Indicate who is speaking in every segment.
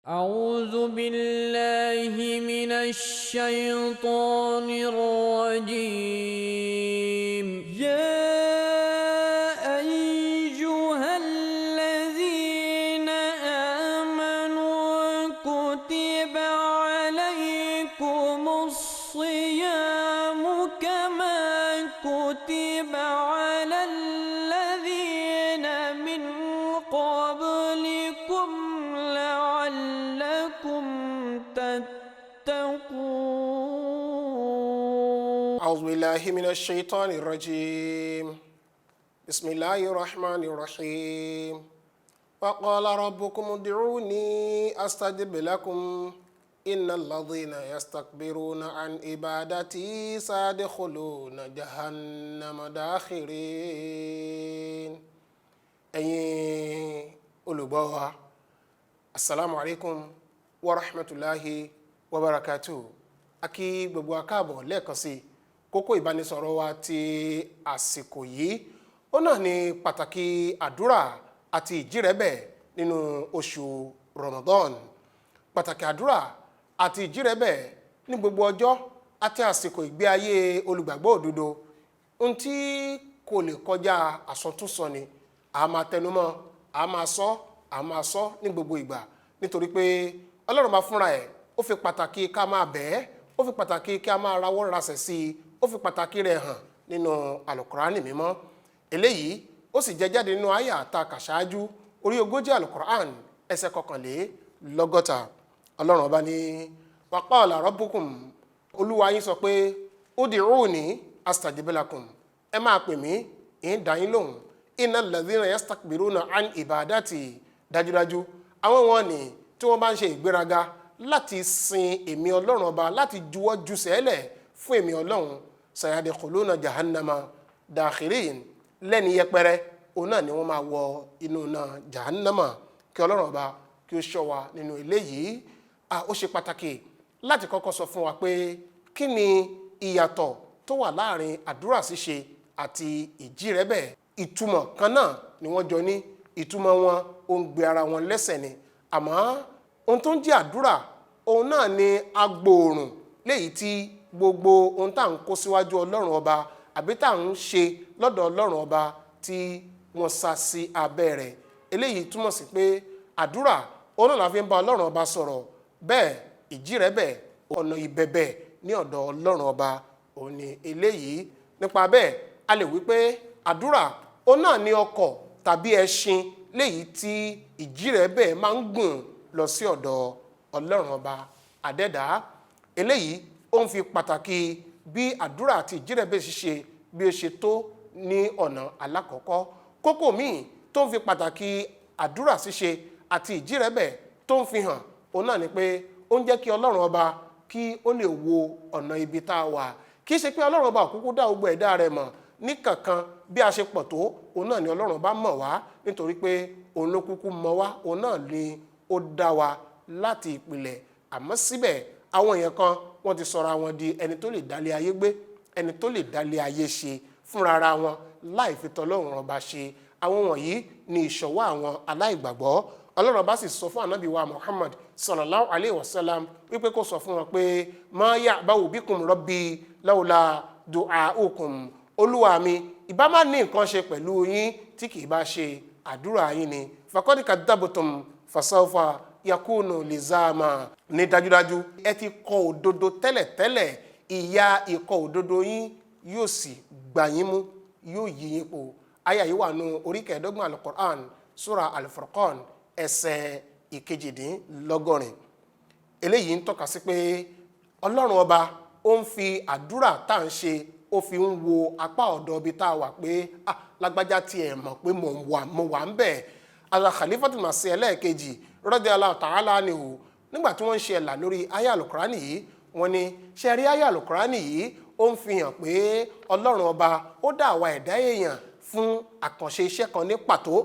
Speaker 1: أعوذ بالله من الشيطان الرجيم. يا أيها الذين آمنوا كتب عليكم الصيام كما كتب على الذين من قبلكم لعلكم تتقون.
Speaker 2: أعوذ بالله من الشيطان الرجيم. بسم الله الرحمن الرحيم. وقال ربكم ادعوني أستجب لكم إن الذين يستكبرون عن عبادتي سيدخلون جهنم داخرين. ẹ̀yin olùgbọ́ wa, assalamu alaikum wa rahmatulahi wa barakatuh. A kí gbogbo wa káàbọ̀ lẹ́ẹ̀kan sí kókó ìbánisọ̀rọ̀ wa ti àsìkò yìí. Ó náà ni pàtàkì àdúrà àti ìjírẹ̀bẹ̀ nínú oṣù Ramadan. Pàtàkì àdúrà àti ìjírẹ̀bẹ̀ ní gbogbo ọjọ́ àti àsìkò ìgbé ayé olùgbàgbọ́ òdodo. Ohun tí kò lè kọjá àsọtúnsọ ni. A máa tẹnumọ́, a máa sọ ní gbogbo ìgbà, nítorí pé Ọlọ́run máa fúnra ẹ̀, ó fi pàtàkì ká máa bẹ̀ẹ́, ó fi pàtàkì ká máa rawọ́ rasẹ̀ sí i, ó fi pàtàkì rẹ̀ hàn nínú Al-Qur'ani mímọ́. Eléyìí ó sì jẹ́ jáde nínú àyà tá a kà ṣáájú, orí 40 Al-Qur'an ẹsẹ̀ 61. Ọlọ́run ọba ní wa qala rabbukum, olúwa yín sọ pé ud'uni astajib lakum, ẹ máa pè mí, ń dá yín lóhùn. Innal ladhina yastakbiruna an ibadati, dájúdájú àwọn wọn ni tí wọ́n bá ń ṣe ìgbéraga láti sin èmi Ọlọ́run ọba, láti juwọ́ jùsẹ̀ẹ́lẹ̀ fún èmi Ọlọ́run, sayadkhuluna jahannama dakhirin, lẹ́ni yẹpẹrẹ òun náà ni wọ́n máa wọ inú náà jahannama. Kí Ọlọ́run ọba kí ó ṣọ́ wa nínú eléyìí. Ó ṣe pàtàkì láti kọ́kọ́ sọ fún wa pé kí ni ìyàtọ̀ tó wà láàrin àdúrà ṣíṣe àti ìjírẹ̀bẹ̀. Ìtumọ̀ kan náà ni wọ́n jọ ní, ìtumọ̀ wọn ó ń gbé ara wọn lẹ́sẹ̀ ni. Àmọ́ ohun tó ń jẹ́ àdúrà, òun náà ni agbòòrùn léyìí tí gbogbo ohun tá à ń kó síwájú Ọlọ́run ọba àbí tá à ń ṣe lọ́dọ̀ Ọlọ́run ọba tí wọ́n sá sí abẹ́ rẹ̀. Eléyìí túmọ̀ sí pé àdúrà òun náà la fi ń bá Ọlọ́run ọba sọ̀rọ̀, bẹ́ẹ̀ ìjírẹ̀bẹ̀ ọ̀nà ìbẹ̀bẹ̀ ní ọ̀dọ̀ Ọlọ́run ọba òun ni eléyìí. Nípa bẹ́ẹ̀ a lè wí pé àdúrà òun náà ni ọkọ̀ tàbí ẹṣin léyìí tí ìjírẹ̀bẹ̀ máa ń gùn lọ sí ọ̀dọ̀ Ọlọ́run ọba adẹ́dá. Eléyìí ó ń fi pàtàkì bí àdúrà àti ìjírẹ̀bẹ̀ ṣíṣe bí ó ṣe tó ní ọ̀nà alákọ̀ọ́kọ́. Kókó míì tó ń fi pàtàkì àdúrà ṣíṣe àti ìjírẹ̀bẹ̀ tó ń fi hàn, òun náà ni pé ó ń jẹ́ kí Ọlọ́run ọba kí ó lè wo ọ̀nà ibi tá a wà. Kì í ṣe pé Ọlọ́run ọba òkúkú dá gbogbo ẹ̀dá rẹ̀ mọ̀ ní kankan bí a ṣe pọ̀ tó, òun náà ni Ọlọ́run bá mọ̀ wá, nítorí pé òun ló kúkú mọ̀ wá, òun náà ni ó dá wa láti ìpìlẹ̀. Àmọ́ síbẹ̀ àwọn èèyàn kan wọ́n ti sọra wọn di ẹni tó lè dálé ayé gbé, ẹni tó lè dálé ayé ṣe fúnra ara wọn láì fi tọ́lọ́run ọba ṣe. Àwọn wọ̀nyí ni ìṣọ̀wọ́ àwọn aláìgbàgbọ́. Ọlọ́run bá sì sọ fún ànábì wa Muhammad sallallahu alayhi wa sallam wípé kó sọ fún wọn pé ma ya'ba'u bikum rabbi lawla du'a'ukum, olúwa mi ìbá má ní nǹkan ṣe pẹ̀lú yín tí kì í bá ṣe àdúrà yín ni. Faqad kadhabtum fasawfa yakunu lizama, ní dájúdájú ẹ ti kọ̀ òdodo tẹ́lẹ̀tẹ́lẹ̀, ìyà ìkọ̀ òdodo yín yóò sì gbà yín mú, yóò yí yín po. Àyà yìí wà nù orí 15 Al-Qur'an, Surah Al-Furqan ẹsẹ̀ 78. Eléyìí ń tọ́ka sí pé Ọlọ́run ọba ó ń fi àdúrà tá à ń ṣe, ó fi ń wo apá ọ̀dọ̀ ibi tá a wà pé lágbájá tí ẹ̀ mọ̀ pé mo wà ń bẹ̀. Al-Khalifatul Masih ẹlẹ́ẹ̀kejì radiyallahu ta'ala anhu, nígbà tí wọ́n ń ṣe ẹ̀là lórí àyá Al-Qur'ani yìí, wọ́n ní ṣe rí àyá Al-Qur'ani yìí ó ń fi hàn pé Ọlọ́run ọba ó dá àwa ẹ̀dá èèyàn fún àkànṣe iṣẹ́ kan ní pàtó.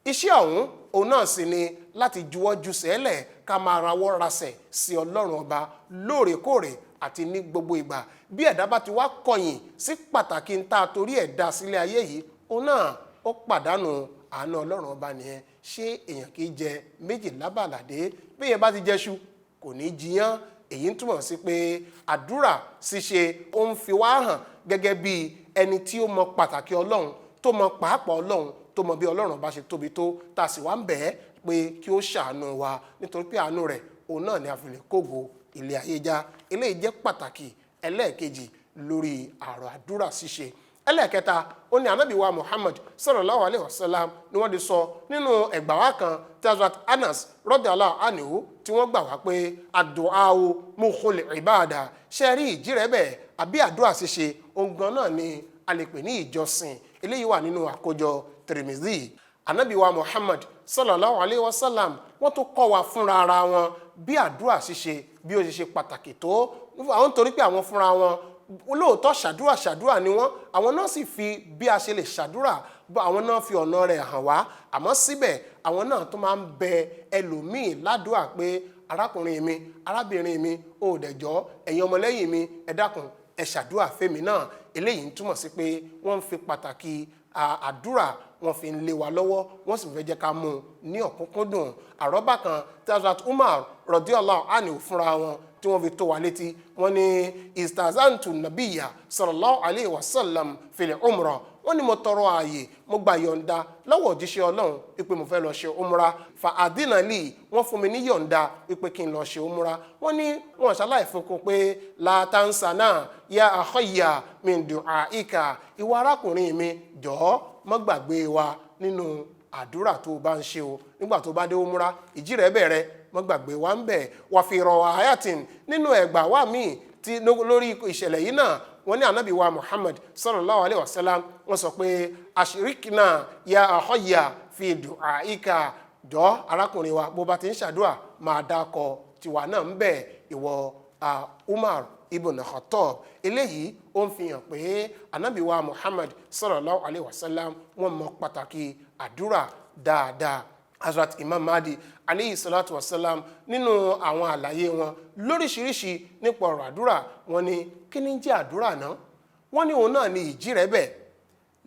Speaker 2: Iṣẹ́ ọ̀hún òun náà sì ni láti juwọ́ jùsẹ̀ẹ́lẹ̀ ká máa rawọ́ rasẹ̀ sí Ọlọ́run ọba lóòrèkóòrè àti ní gbogbo ìgbà. Bí ẹ̀dá bá ti wá kọ̀yìn sí pàtàkì ń ta torí ẹ̀dá sílé ayé yìí, òun náà ó pàdánù àánú Ọlọ́run ọba nìyẹn. ṣé èèyàn kì í jẹ méjì lábàládé bí èèyàn bá ti jẹṣu kò ní jiyán. èyí ń túmọ̀ sí pé àdúrà ṣíṣe ó ń fi wá hàn gẹ́gẹ́ bí ẹni tí ó mọ pàtàkì ọlọ́run tó mọ pàápàá ọlọ́run tó mọ bí ọlọ́run bá ṣe tóbi tó tá a sì wá ń bẹ̀ ẹ́ pé kí ó ṣàánú wa nítorí pé àánú rẹ̀ òun náà ni a fi lè kógo ilé ayé já. eléyìí jẹ́ pàtàkì ẹlẹ́ẹ̀kejì lórí àrò àdúrà ṣíṣe. ẹlẹ́ẹ̀kẹta ó ní ànábì wa Muhammad sallallahu alayhi wa sallam ni wọ́n ti sọ nínú ẹgbàá kan tí Hazrat Anas radiyallahu anhu tí wọ́n gbà wá pé ad-du'a'u mukhul ibada ṣe rí ìjírẹ́bẹ̀ àbí àdúrà ṣíṣe ohun gan náà ni a lè pè ní ìjọsìn. eléyìí wà nínú àkójọ Tirmidhi. ànábì wa Muhammad sallallahu alayhi wa sallam wọ́n tún kọ́ wa fúnra ara wọn bí àdúrà ṣíṣe bí ó ṣe ṣe pàtàkì tó àwọn nítorí pé àwọn fúnra wọn olóòótọ́ ṣàdúrà ni wọ́n àwọn náà sì fi bí a ṣe lè ṣàdúrà àwọn náà fi ọ̀nà rẹ̀ hàn wá àmọ́ síbẹ̀ àwọn náà tó máa ń bẹ ẹlòmíì ládùúà pé arákùnrin mi arábìnrin mi ò dẹ̀jọ́ ẹ̀yin ọmọlẹ́yìn mi ẹ dákun ẹ ṣàdúrà fẹ́mi náà. eléyìí ń túmọ̀ sí pé wọ́n ń fi pàtàkì àdúrà wọ́n fi ń lé wa lọ́wọ́ wọ́n sì fẹ́ jẹ́ ká mú un ní ọ̀kúnkúndùn. àrọ́bà kan tí Hazrat Umar radiyallahu anhu fúnra wọn tí wọ́n fi tó wa létí wọ́n ní istazantu nabiyya sallallahu alayhi wa sallam fil umrah wọ́n ní mo tọrọ ààyè mo gba yọ̀ǹda lọ́wọ́ òjíṣẹ́ ọlọ́run wípé mo fẹ́ lọ ṣe umra fa adínàlì wọ́n fún mi ní yọ̀ǹda wípé kí n lọ ṣe umra. wọ́n ní wọ́n ṣaláì fúnkún pé la tansana ya akhayya min du'aika ìwọ arákùnrin mi jọ̀ọ́ má gbàgbé wa nínú àdúrà tó bá ń ṣe o nígbà tó bá dé umra ìjì rẹ̀ bẹ̀rẹ̀ má gbàgbé wa ń bẹ̀ wà fi rọ̀ ayatin nínú ẹgbàá wa míì tí lórí ìṣẹ̀lẹ̀ yìí náà wọ́n ní ànábì wa Muhammad sallallahu alayhi wa sallam wọ́n sọ pé ashirikna ya akhayya fi du'aika jọ arákùnrin wa bó bá ti ń ṣàdúrà máa dákọ tiwa náà ń bẹ̀ ìwọ Umar ibn Khattab. eléyìí ó ń fi hàn pé ànábì wa Muhammad sallallahu alayhi wa sallam wọ́n mọ pàtàkì àdúrà dáadáa. Hazrat Imam Mahdi alayhi salatu wasalam nínú àwọn àlàyé wọn lóríṣiríṣi nípa ọ̀rọ̀ àdúrà wọ́n ní kí ni jẹ́ àdúrà náà. wọ́n ní òun náà ni ìjírẹ́bẹ̀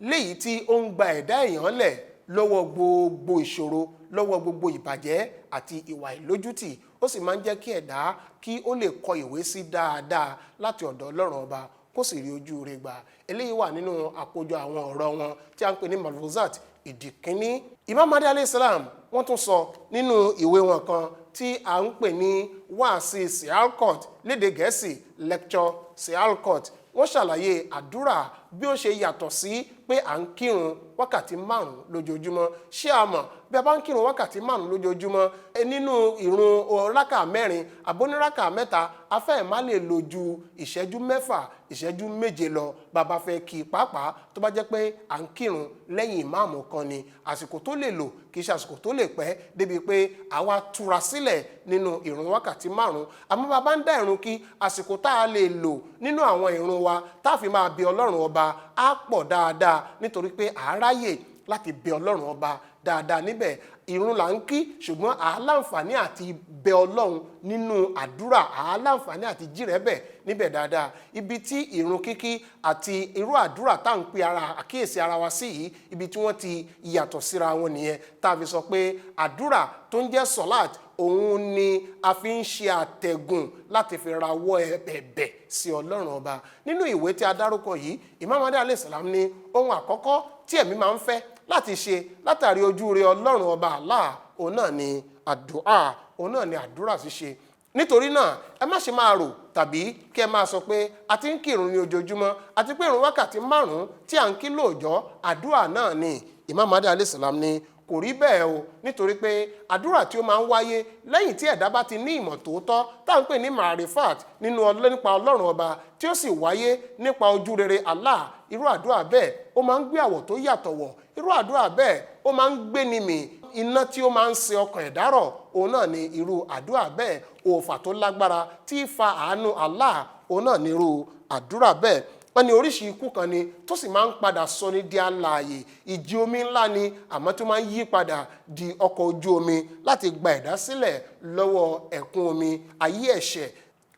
Speaker 2: léyìí tí ó ń gba ẹ̀dá èèyàn lẹ̀ lọ́wọ́ gbogbo ìṣòro lọ́wọ́ gbogbo ìbàjẹ́ àti ìwà ìlójútì ó sì máa ń jẹ́ kí ẹ̀dá kí ó lè kọ ìwé sí dáadáa láti ọ̀dọ̀ Ọlọ́run ọba kó sì rí ojú rẹ̀ gbà. eléyìí wà nínú àkójọ àwọn ọ̀rọ̀ wọn tí a ń pè ní malfuzat ìdìkíní. Imam Mahdi alayhi salam wọ́n tún sọ nínú ìwé wọn kan tí a ń pè ní wáàsí Sialkot lédè Gẹ̀ẹ́sì lecture Sialkot wọ́n ṣàlàyé àdúrà bí ó ṣe yàtọ̀ sí pé à ń kírun wákàtí 5 lójoojúmọ́. ṣé a mọ̀ bí a bá ń kírun wákàtí 5 lójoojúmọ́ nínú ìrun rákà 4 àbónírákà 3 a fẹ́ má lè lò ju ìṣẹ́jú 6 ìṣẹ́jú 7 lọ bàbá fẹ́ kí pàápàá tó bá jẹ́ pé à ń kírun lẹ́yìn ìmáàmù kan ni àsìkò tó lè lò kì í ṣe àsìkò tó lè pẹ́ débi pé àwa túra sílẹ̀ nínú ìrun wákàtí 5 àmọ́ bàbá ń dá ìrun kí àsìkò tá a lè lò nínú àwọn ìrun wa tá a fi máa bẹ Ọlọ́run ọba á pọ̀ dáadáa nítorí pé àáráyè láti bẹ Ọlọ́run ọba dáadáa níbẹ̀. ìrun là ń kí ṣùgbọ́n àáláǹfààní àti bẹ Ọlọ́run nínú àdúrà àáláǹfààní àti jírẹ́bẹ̀ níbẹ̀ dáadáa. ibi tí ìrun kíkí àti irú àdúrà tá à ń pe àkíyèsí ara wa sí yìí ibi tí wọ́n ti yàtọ̀ síra wọn nìyẹn tá a fi sọ pé àdúrà tó ń jẹ́ sọ́láàt òun ni a fi ń ṣe àtẹ̀gùn láti fi rawọ́ ẹ̀bẹ̀ sí Ọlọ́run ọba. nínú ìwé tí a dárúkọ yìí Imam Mahdi alayhi salam ní ohun àkọ́kọ́ tí ẹ̀mí máa ń fẹ́ láti ṣe látàrí ojú rere Ọlọ́run ọba Allah òun náà ni àdúà òun náà ni àdúrà ṣíṣe. nítorí náà ẹ má ṣe máa rò tàbí kí ẹ máa sọ pé a ti ń kírun ní ojoojúmọ́ àti pé ìrun wákàtí 5 tí à ń kí lóòjọ́ àdúrà náà ni. Imam Mahdi alayhi salam ní kò rí bẹ́ẹ̀ o nítorí pé àdúrà tí ó máa ń wáyé lẹ́yìn tí ẹ̀dá bá ti ní ìmọ̀ tòótọ́ tá à ń pè ní marifat nípa Ọlọ́run ọba tí ó sì wáyé nípa ojú rere Allah irú àdúrà bẹ́ẹ̀ ó máa ń gbé àwọ̀ tó yàtọ̀ wọ̀ irú àdúrà bẹ́ẹ̀ ó máa ń gbé ni mì iná tí ó máa ń ṣe ọkàn ẹ̀dá rọ̀ òun náà ni irú àdúrà bẹ́ẹ̀ òòfà tó lágbára tí í fa àánú Allah òun náà ni irú àdúrà bẹ́ẹ̀. wọ́n ní oríṣi ikú kan ni tó sì máa ń padà sọ ní di alààyè ìjì omi ńlá ni àmọ́ tó máa ń yí padà di ọkọ̀ ojú omi láti gba ẹ̀dá sílẹ̀ lọ́wọ́ ẹ̀kún omi ayé ẹ̀ṣẹ̀.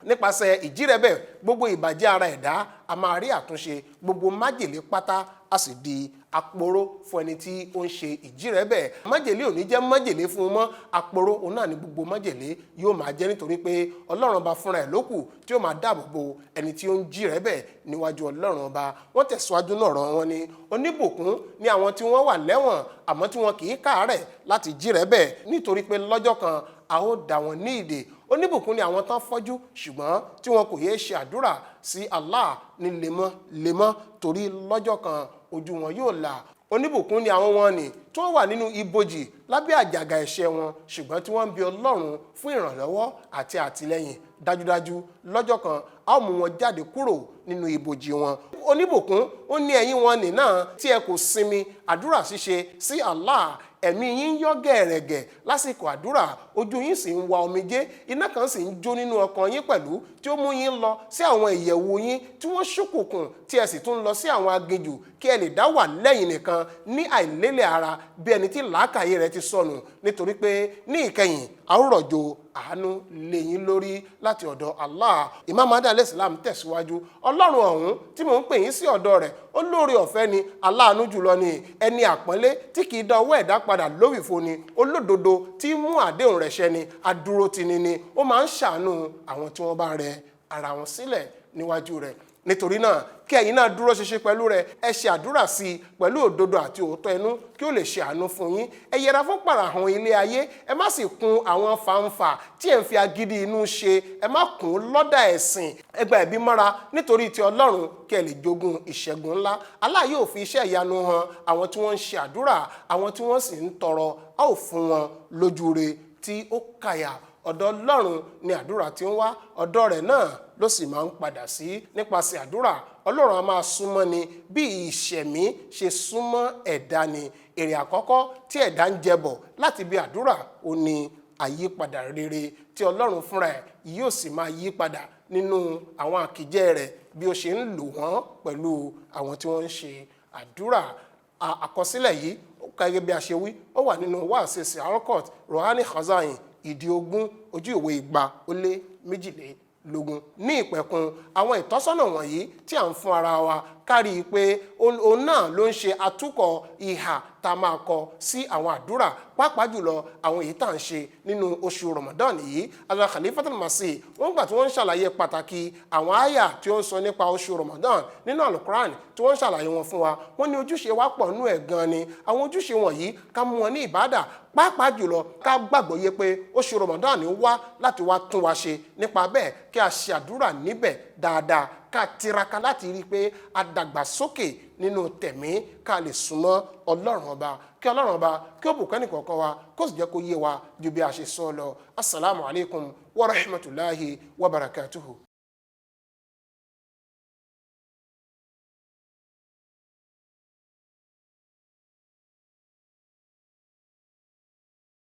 Speaker 2: nípasẹ̀ ìjírẹ́bẹ̀ gbogbo ìbàjẹ́ ara ẹ̀dá a máa rí àtúnṣe gbogbo májèlé pátá a sì di àporó fún ẹni tí ó ń ṣe ìjírẹ̀bẹ̀. májèlé ò ní jẹ́ májèlé fún un mọ́, àporó òun náà ni gbogbo májèlé yóò máa jẹ́, nítorí pé ọlọ́run ọba fúnra ẹ̀ lókù tí ó máa dáàbò bo ẹni tí ó ń jírẹ̀bẹ̀ níwájú ọlọ́run ọba. wọ́n tẹ̀síwájú náà ọ̀rọ̀ wọn ni oníbùkún ni àwọn tí wọ́n wà lẹ́wọ̀n àmọ́ tí wọn kì í káàárẹ̀ láti jírẹ̀bẹ̀, nítorí pé lọ́jọ́ kan a ó dá wọn ní ìdè. oníbùkún ni àwọn tán fọ́jú ṣùgbọ́n tí wọn kò yéé ṣe àdúrà sí Allah ní lemọ́lemọ́, torí lọ́jọ́ kan ojú wọn yóò là. oníbùkún ni àwọn wọn ni tí wọ́n wà nínú ibojì lábẹ́ àjàgà ẹ̀ṣẹ̀ wọn ṣùgbọ́n tí wọ́n ń bi ọlọ́run fún ìrànlọ́wọ́ àti àtìlẹ́yìn. dájúdájú lọ́jọ́ kan a ó mú wọn jáde kúrò nínú ibojì wọn. oníbùkún ó ní ẹ̀yin wọn nì náà tí ẹ kò sinmi àdúrà ṣíṣe sí Allah, ẹ̀mí yín yọ́ gẹ̀rẹ̀gẹ̀ lásìkò àdúrà, ojú yín sì ń wa omijé, iná kan sì ń jó nínú ọkàn yín pẹ̀lú tí ó mú yín lọ sí àwọn ìyẹ̀wù yín tí wọ́n ṣókùnkùn, tí ẹ sì tún lọ sí àwọn aginjù kí ẹ lè dá wà lẹ́yìn nìkan ní àìlélẹ̀ ara bí ẹni tí làákàyè rẹ̀ ti sọnù, nítorí pé ní ìkẹyìn a ó rọ̀jò àánú lé yín lórí láti ọ̀dọ̀ Allah. Imam Mahdi alayhi salam tẹ̀síwájú, ọlọ́run ọ̀hún tí mò ń pè yín sí ọ̀dọ̀ rẹ̀ olóore ọ̀fẹ́ ni, aláàánú jùlọ ni, ẹni àpọ́nlé tí kì í dá ọwọ́ ẹ̀dá padà lófìfo ni, olódodo tí mú àdéhùn rẹ̀ ṣẹ ni, adúrótini ni, ó máa ń ṣàánú àwọn tí wọ́n bá rẹ ara wọn sílẹ̀ níwájú rẹ̀. nítorí náà kí ẹ̀yin náà dúró ṣinṣin pẹ̀lú rẹ̀, ẹ ṣe àdúrà sí i pẹ̀lú òdodo àti òótọ́ inú kí ó lè ṣe àánú fún yín. ẹ yẹra fún pàràhàn ilé ayé, ẹ má sì kún àwọn fàǹfà tí ẹ ń fi agídí inú ṣe, ẹ má kún lọ́dà ẹ̀sìn. ẹ gba ẹ̀bí mọ́ra nítorí ti Ọlọ́run kí ẹ lè jogún ìṣẹ́gun ńlá. Allah yóò fi iṣẹ́ ìyanu hàn àwọn tí wọ́n ń ṣe àdúrà, àwọn tí wọ́n sì ń tọrọ a ó fún wọn lójúure tí ó kàyà. ọ̀dọ̀ Ọlọ́run ni àdúrà tí ń wá, ọ̀dọ̀ rẹ̀ náà ló sì máa ń padà sí. nípasẹ̀ àdúrà Ọlọ́run a máa súnmọ́ ni bí ìṣẹ̀mí ṣe súnmọ́ ẹ̀dá ni. èrè àkọ́kọ́ tí ẹ̀dá ń jẹbọ̀ láti bí àdúrà ó ní àyípadà rere tí Ọlọ́run fúnra ẹ̀ yóò sì máa yí padà nínú àwọn àkíjẹ́ rẹ̀ bí ó ṣe ń lò wọ́n pẹ̀lú àwọn tí wọ́n ń ṣe àdúrà. àkọsílẹ̀ yìí gẹ́gẹ́ bí a ṣe wí ó wà nínú wáàsí Sialkot Rouhani Khazain ìdí 20 ojú ìwé 222. ní ìpẹ̀kun àwọn ìtọ́sọ́nà wọ̀nyí tí à ń fún ara wa kárí pé òun náà ló ń ṣe atúkọ̀ ìhà tá a máa kọ sí àwọn àdúrà, pàápàá jùlọ àwọn èyí tá à ń ṣe nínú oṣù Ramadan yìí. Hazrat Khalifatul Masih wọ́n gbà tí wọ́n ń ṣàlàyé pàtàkì àwọn àyà tí ó ń sọ nípa oṣù Ramadan nínú Al-Qur'an tí wọ́n ń ṣàlàyé wọn fún wa. wọ́n ní ojúṣe wa pọ̀ nínú ẹ̀ gan ni. àwọn ojúṣe wọ̀nyí ká mú wọn ní ìbádà, pàápàá jùlọ ká gbàgbọ́ yé pé oṣù Ramadan wá láti wá tún wa ṣe. nípa bẹ́ẹ̀ kí a ṣe àdúrà níbẹ̀ dáadáa, ká tiraka láti rí i pé a dàgbàsókè nínú tẹ̀mí ká lè súnmọ́ Ọlọ́run ọba. kí Ọlọ́run ọba kí ó bùkún ẹnìkọ̀ọ̀kan wa kó sì jẹ́ kó yé wa ju bí a ṣe sọ lọ. Assalamu alaikum wa rahmatullahi wa barakatuhu.